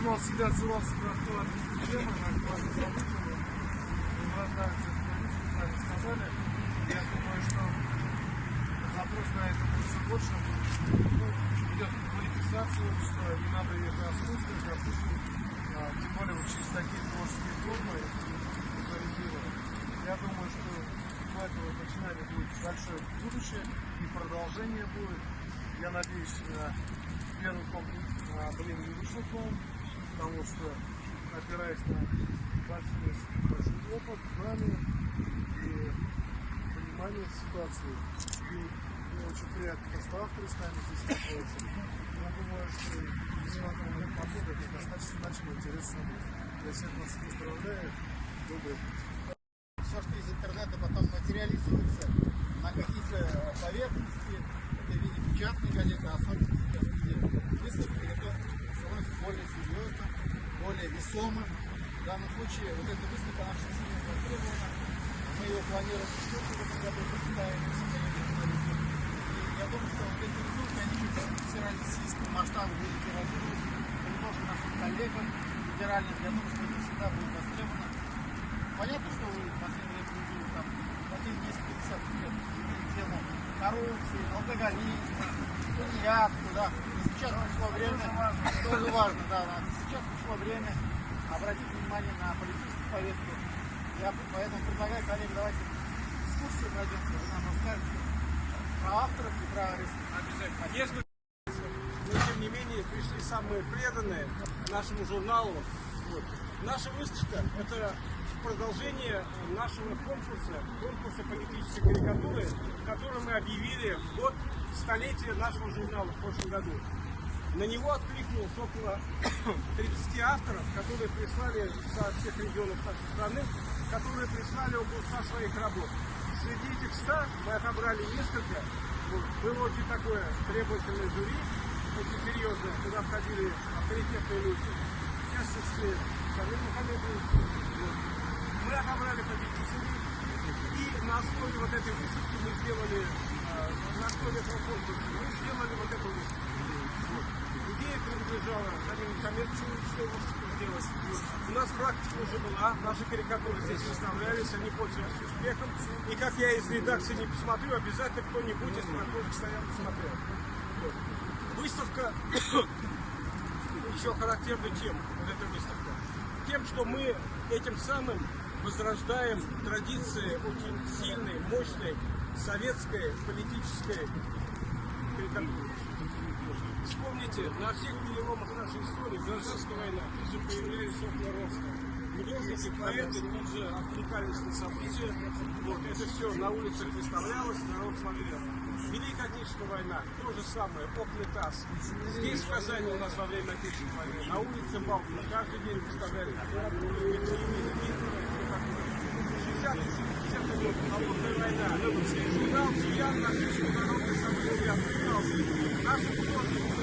назвал себя, отзывался на актуальные темы, на актуальные события. Мне нравится это количество, как сказали. Я думаю, что запрос на это будет все больше. Идет политизация общества, не надо ее распутывать, тем более вот через такие творческие формы реализировать. Я думаю, что у этого начинания будет большое будущее и продолжение будет. Я надеюсь, первый комплекс не вышел к вам, потому что, опираясь на большой опыт, знания и понимание ситуации, и мне очень приятно, что авторы с нами здесь находятся. Я думаю, что несмотря на погоду, это достаточно начало интересно. Я всех вас поздравляю. Добрый путь. Все, что из интернета потом материализуется на какие-то поверхности, это в виде печатной газеты, особенно сейчас в виде выставки, это становится более серьезным, более весомым. В данном случае вот эта выставка наша сильно востребована. Мы ее планируем в этом году представить. И я думаю, что вот эти рисунки, они уже в всероссийском масштабе будут тиражировать немножко нашим коллегам федеральным. Я думаю, что это всегда будет востребовано. Понятно, что вы в последнее время видели там последние несколько десятков лет тему коррупции, алкоголизма, тунеядства, да. И сейчас пришло время, тоже важно, да, сейчас пришло время обратить внимание на политическую повестку. Я поэтому предлагаю, коллеги, давайте дискуссию пройдемся, вы нам расскажете про авторов и про Обязательно. Но тем не менее пришли самые преданные нашему журналу. Вот. Наша выставка – это продолжение нашего конкурса политической карикатуры, который мы объявили в год столетия нашего журнала в прошлом году. На него откликнулось около 30 авторов, которые прислали со всех регионов нашей страны, которые прислали около 100 своих работ. Среди этих 100 мы отобрали несколько. Было очень такое требовательное жюри, очень серьезное, куда входили авторитетные люди. В частности, Шамиль Мухаммедович. Мы отобрали победителей, и на основе вот этой выставки мы сделали, на основе этого конкурса, мы сделали вот эту выставку. Вот. Идея принадлежала Шамилю Мухаммедовичу, что выставку сделать. У нас практика уже была, наши карикатуры здесь выставлялись, они пользовались успехом. И как я из редакции не посмотрю, обязательно кто-нибудь из прохожих стоял посмотрел. Вот. Выставка еще характерна чем, вот эта выставка? Тем, что мы этим самым возрождаем традиции очень сильной, мощной советской политической карикатуры. Вспомните, на всех переломах нашей истории, гражданская война, тут же появлялись около роста. Художники, поэты тут же откликались на события. Вот, это все на улицах выставлялось, народ смотрел. Великая Отечественная война, то же самое, опытный ТАСС. Здесь, в Казани, у нас во время Отечественной войны, на улице Балкина, каждый день выставляли литературу, 60-70 год, холодная война. Журнал «Сиян», наш международный события откликался. Наши художники